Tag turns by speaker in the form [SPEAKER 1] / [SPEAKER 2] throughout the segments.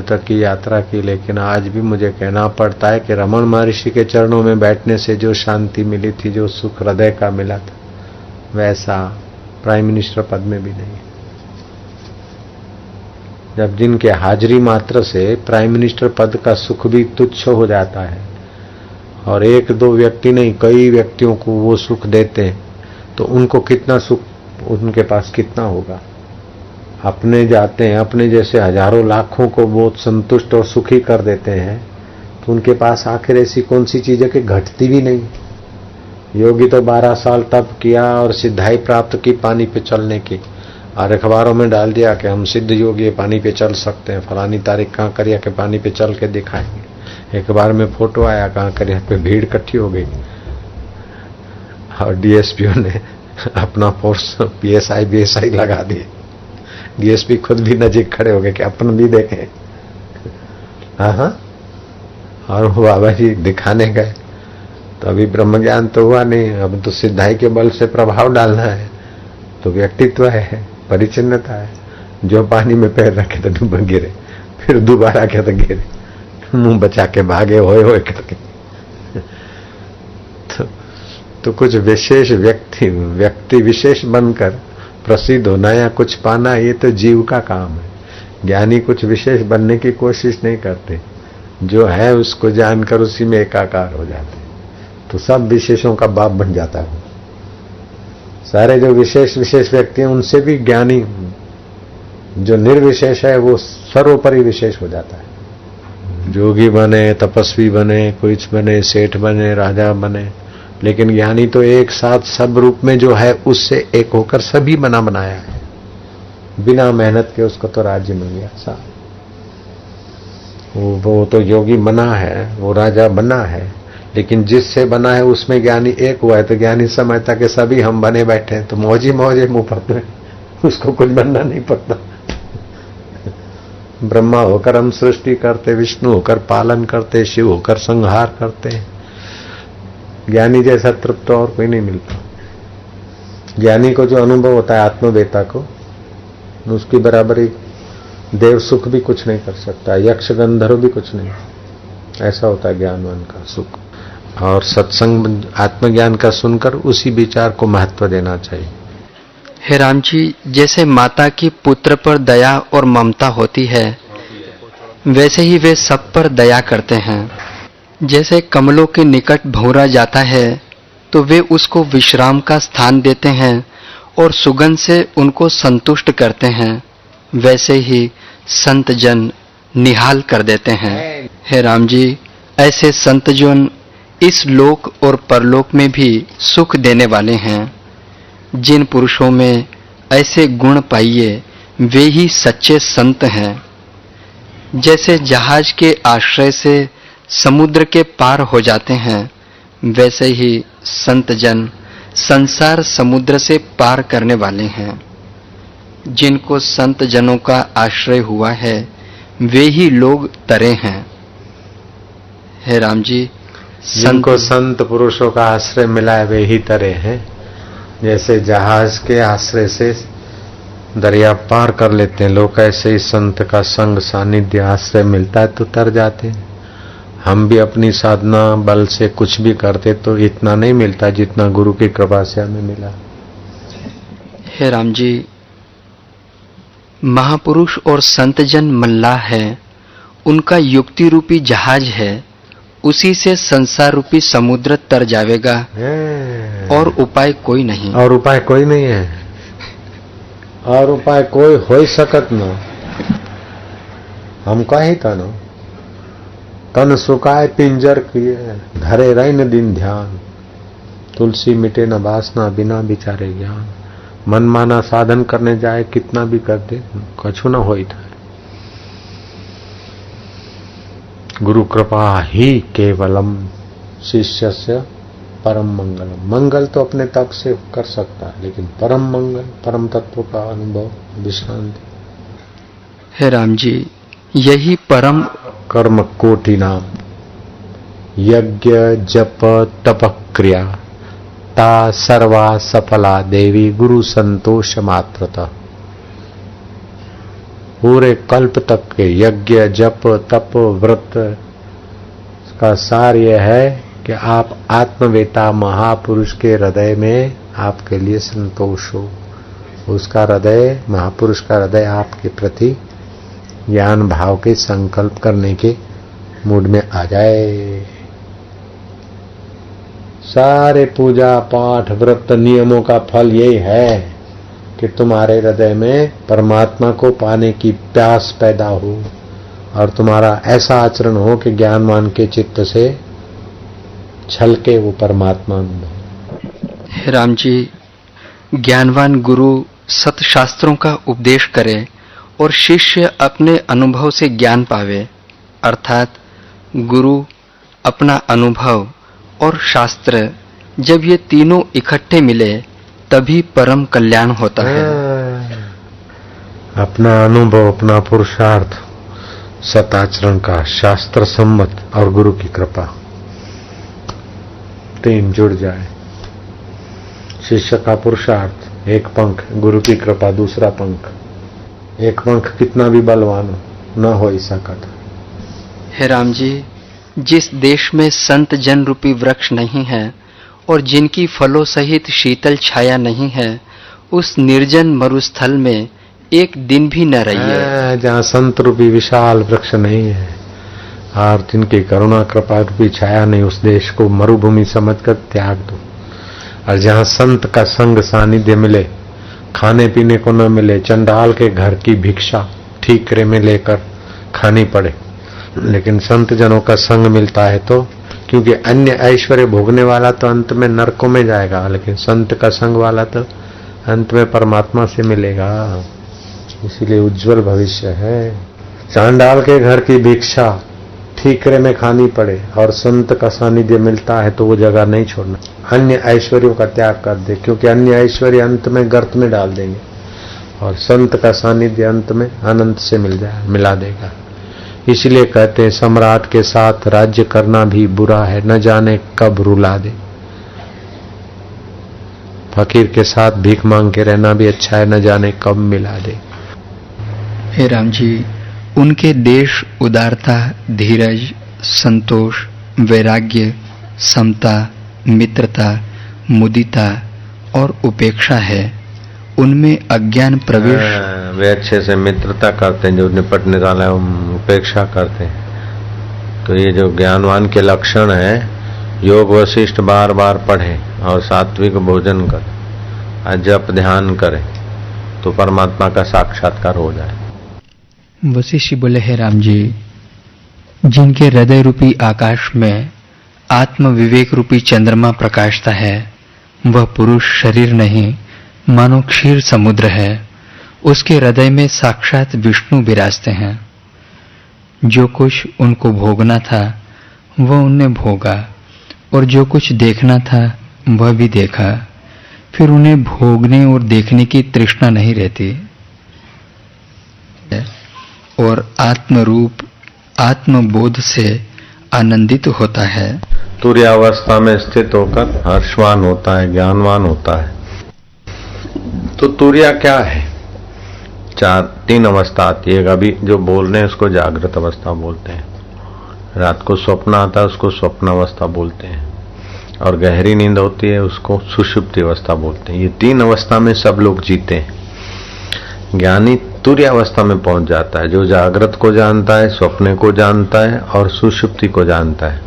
[SPEAKER 1] तक की यात्रा की, लेकिन आज भी मुझे कहना पड़ता है कि रमन महर्षि के चरणों में बैठने से जो शांति मिली थी, जो सुख हृदय का मिला था, वैसा प्राइम मिनिस्टर पद में भी नहीं। जब जिनके हाजिरी मात्र से प्राइम मिनिस्टर पद का सुख भी तुच्छ हो जाता है और एक दो व्यक्ति नहीं कई व्यक्तियों को वो सुख देते हैं, तो उनको कितना सुख, उनके पास कितना होगा। अपने जाते हैं, अपने जैसे हजारों लाखों को बहुत संतुष्ट और सुखी कर देते हैं, तो उनके पास आखिर ऐसी कौन सी चीज है कि घटती भी नहीं। योगी तो 12 साल तप किया और सिद्धाई प्राप्त की पानी पे चलने की, और अखबारों में डाल दिया कि हम सिद्ध योगी पानी पे चल सकते हैं, फलानी तारीख कहाँ करिया के पानी पे चल के दिखाएंगे। एक बार में फोटो आया कहाँ करिया पे, भीड़ इकट्ठी हो गई और डीएसपी ने अपना फोर्स पीएसआई बीएसआई लगा दिए। डीएसपी खुद भी नजीक खड़े हो गए कि अपन भी देखें। हाँ, और वो बाबा जी दिखाने गए तो अभी ब्रह्म ज्ञान तो हुआ नहीं, अब तो सिद्धाई के बल से प्रभाव डालना है। तो व्यक्तित्व है, परिचिन्नता है। जो पानी में पैर रखे तो डूब गिरे, फिर दोबारा क्या तो गिरे, मुंह बचा के भागे होए करके। तो कुछ विशेष व्यक्ति विशेष बनकर प्रसिद्ध होना या कुछ पाना, ये तो जीव का काम है। ज्ञानी कुछ विशेष बनने की कोशिश नहीं करते, जो है उसको जानकर उसी में एकाकार हो जाते, तो सब विशेषों का बाप बन जाता है। सारे जो विशेष व्यक्ति हैं उनसे भी ज्ञानी जो निर्विशेष है वो सर्वोपरि विशेष हो जाता है। जोगी बने, तपस्वी बने, कुछ बने, सेठ बने, राजा बने, लेकिन ज्ञानी तो एक साथ सब रूप में जो है उससे एक होकर सभी बनाया है। बिना मेहनत के उसको तो राज्य मिल गया सा। वो तो योगी बना है, वो राजा बना है, लेकिन जिससे बना है उसमें ज्ञानी एक हुआ है, तो ज्ञानी समझता कि सभी हम बने बैठे हैं, तो मौजी मुंह पर, उसको कुछ बनना नहीं पड़ता। ब्रह्मा होकर हम सृष्टि करते, विष्णु होकर पालन करते, शिव होकर संहार करते हैं। ज्ञानी जैसा तृप्त और कोई नहीं मिलता। ज्ञानी को जो अनुभव होता है आत्मवेता को, उसकी बराबरी देव सुख भी कुछ नहीं कर सकता, यक्ष गंधर्व भी कुछ नहीं। ऐसा होता है ज्ञानवान का सुख। और सत्संग आत्मज्ञान का सुनकर उसी विचार को महत्व देना चाहिए।
[SPEAKER 2] हे राम जी, जैसे माता की पुत्र पर दया और ममता होती है, वैसे ही वे सब पर दया करते हैं। जैसे कमलों के निकट भंवरा जाता है तो वे उसको विश्राम का स्थान देते हैं और सुगंध से उनको संतुष्ट करते हैं, वैसे ही संत जन निहाल कर देते हैं। हे राम जी, ऐसे संत जन इस लोक और परलोक में भी सुख देने वाले हैं। जिन पुरुषों में ऐसे गुण पाइए वे ही सच्चे संत हैं। जैसे जहाज के आश्रय से समुद्र के पार हो जाते हैं, वैसे ही संत जन संसार समुद्र से पार करने वाले हैं। जिनको संत जनों का आश्रय हुआ है वे ही लोग तरे हैं। हे राम जी,
[SPEAKER 1] जिनको संत पुरुषों का आश्रय मिला है वे ही तरे हैं। जैसे जहाज के आश्रय से दरिया पार कर लेते हैं लोग, ऐसे ही संत का संग सानिध्य आश्रय मिलता है तो तर जाते हैं। हम भी अपनी साधना बल से कुछ भी करते तो इतना नहीं मिलता जितना गुरु की कृपा से हमें मिला।
[SPEAKER 2] हे राम जी, महापुरुष और संत जन मल्लाह है, उनका युक्ति रूपी जहाज है, उसी से संसार रूपी समुद्र तर जाएगा और उपाय कोई नहीं।
[SPEAKER 1] और उपाय कोई नहीं है, और उपाय कोई हो ही सकत न। हम कही था न, तन सुखाए पिंजर किए धरे रैन दिन ध्यान, तुलसी मिटे न वासना बिना विचारे ज्ञान। मनमाना साधन करने जाए कितना भी कर दे कछु न होई था। गुरु कृपा ही केवलम शिष्यस्य परम मंगलम। मंगल तो अपने तप से कर सकता है, लेकिन परम मंगल, परम तत्व का अनुभव, विश्रांति।
[SPEAKER 2] हे राम जी, यही परम
[SPEAKER 1] कर्म कोटि नाम यज्ञ जप तप क्रिया ता सर्वा सफला देवी गुरु संतोष मात्रता। पूरे कल्प तक के यज्ञ जप तप व्रत का सार यह है कि आप आत्मवेता महापुरुष के हृदय में आपके लिए संतोष हो। उसका हृदय, महापुरुष का हृदय आपके प्रति ज्ञान भाव के संकल्प करने के मूड में आ जाए। सारे पूजा पाठ व्रत नियमों का फल यही है कि तुम्हारे हृदय में परमात्मा को पाने की प्यास पैदा हो और तुम्हारा ऐसा आचरण हो कि ज्ञानवान के चित्त से छलके वो परमात्मा।
[SPEAKER 2] हे राम जी, ज्ञानवान गुरु सतशास्त्रों का उपदेश करे और शिष्य अपने अनुभव से ज्ञान पावे, अर्थात गुरु, अपना अनुभव और शास्त्र, जब ये तीनों इकट्ठे मिले तभी परम कल्याण होता है।
[SPEAKER 1] अपना अनुभव, अपना पुरुषार्थ, सताचरण का, शास्त्र सम्मत और गुरु की कृपा, तीन जुड़ जाए। शिष्य का पुरुषार्थ एक पंख, गुरु की कृपा दूसरा पंख। एक पंख कितना भी बलवान हो न हो सकता।
[SPEAKER 2] हे राम जी, जिस देश में संत जन रूपी वृक्ष नहीं है और जिनकी फलों सहित शीतल छाया नहीं है, उस निर्जन मरुस्थल में एक दिन भी न रहिए।
[SPEAKER 1] जहाँ संत रूपी विशाल वृक्ष नहीं है और जिनकी करुणा कृपा रूपी छाया नहीं, उस देश को मरुभूमि समझकर त्याग दो। और जहाँ संत का संग सानिध्य मिले, खाने पीने को न मिले, चंडाल के घर की भिक्षा ठीकरे में लेकर खानी पड़े, लेकिन संत जनों का संग मिलता है तो, क्योंकि अन्य ऐश्वर्य भोगने वाला तो अंत में नरकों में जाएगा, लेकिन संत का संग वाला तो अंत में परमात्मा से मिलेगा। इसीलिए उज्जवल भविष्य है। चांडाल के घर की भिक्षा ठीकरे में खानी पड़े और संत का सानिध्य मिलता है तो वो जगह नहीं छोड़ना, अन्य ऐश्वर्यों का त्याग कर दे, क्योंकि अन्य ऐश्वर्य अंत में गर्त में डाल देंगे और संत का सानिध्य अंत में अनंत से मिला देगा। इसलिए कहते हैं सम्राट के साथ राज्य करना भी बुरा है, न जाने कब रुला दे। फकीर के साथ भीख मांग के रहना भी अच्छा है, न जाने कब मिला दे।
[SPEAKER 2] हे राम जी, उनके देश उदारता, धीरज, संतोष, वैराग्य, समता, मित्रता, मुदिता और उपेक्षा है। उनमें अज्ञान प्रवेश।
[SPEAKER 1] वे अच्छे से मित्रता करते हैं, जो निपटने वाला उपेक्षा करते हैं। तो ये जो ज्ञानवान के लक्षण है, योग वशिष्ठ बार बार पढ़े और सात्विक भोजन करे, जप ध्यान करे तो परमात्मा का साक्षात्कार हो जाए।
[SPEAKER 2] वशिष्ठ बोले, हे राम जी, जिनके हृदय रूपी आकाश में आत्म विवेक रूपी चंद्रमा प्रकाशता है, वह पुरुष शरीर नहीं मानो क्षीर समुद्र है। उसके हृदय में साक्षात विष्णु विराजते हैं। जो कुछ उनको भोगना था वह उन्हें भोगा और जो कुछ देखना था वह भी देखा। फिर उन्हें भोगने और देखने की तृष्णा नहीं रहती और आत्मरूप आत्मबोध से आनंदित होता है।
[SPEAKER 1] तुर्यावस्था में स्थित होकर हर्षवान होता है, ज्ञानवान होता है। तो तुर्या क्या है? तीन अवस्था आती है। अभी जो बोल रहे हैं उसको जागृत अवस्था बोलते हैं, रात को स्वप्न आता है उसको स्वप्न अवस्था बोलते हैं, और गहरी नींद होती है उसको सुषुप्ति अवस्था बोलते हैं। ये तीन अवस्था में सब लोग जीते हैं। ज्ञानी तुर्य अवस्था में पहुंच जाता है, जो जागृत को जानता है, स्वप्न को जानता है और सुषुप्ति को जानता है,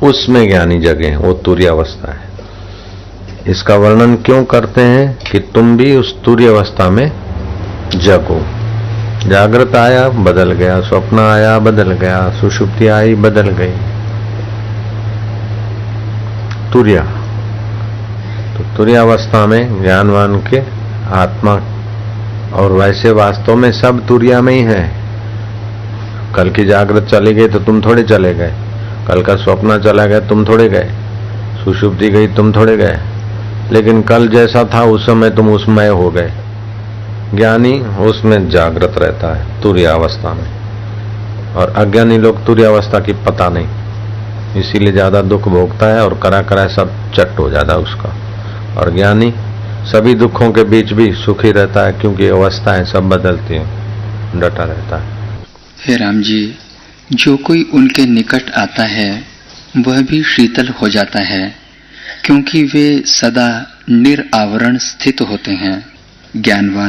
[SPEAKER 1] उसमें ज्ञानी जगह, वो तुर्य अवस्था है। इसका वर्णन क्यों करते हैं कि तुम भी उस तुर्य अवस्था में जगो। जागृत आया बदल गया, स्वप्न आया बदल गया, सुषुप्ति आई बदल गई। तुर्या, तो तुर्य अवस्था में ज्ञानवान के आत्मा, और वैसे वास्तव में सब तुर्या में ही है। कल की जागृत चली गई तो तुम थोड़े चले गए, कल का स्वप्न चला गया तुम थोड़े गए, सुषुप्ति गई तुम थोड़े गए, लेकिन कल जैसा था उस समय तुम उसमय हो गए। ज्ञानी उसमें जागृत रहता है तुर्य अवस्था में, और अज्ञानी लोग तुर्य अवस्था की पता नहीं, इसीलिए ज्यादा दुख भोगता है और करा करा सब चट हो जाता है उसका। और ज्ञानी सभी दुखों के बीच भी सुखी रहता है, क्योंकि अवस्थाएं सब बदलती हैं। डटा रहता है।
[SPEAKER 2] हे राम जी, जो कोई उनके निकट आता है वह भी शीतल हो जाता है, क्योंकि वे सदा निरावरण स्थित होते हैं। ज्ञानवान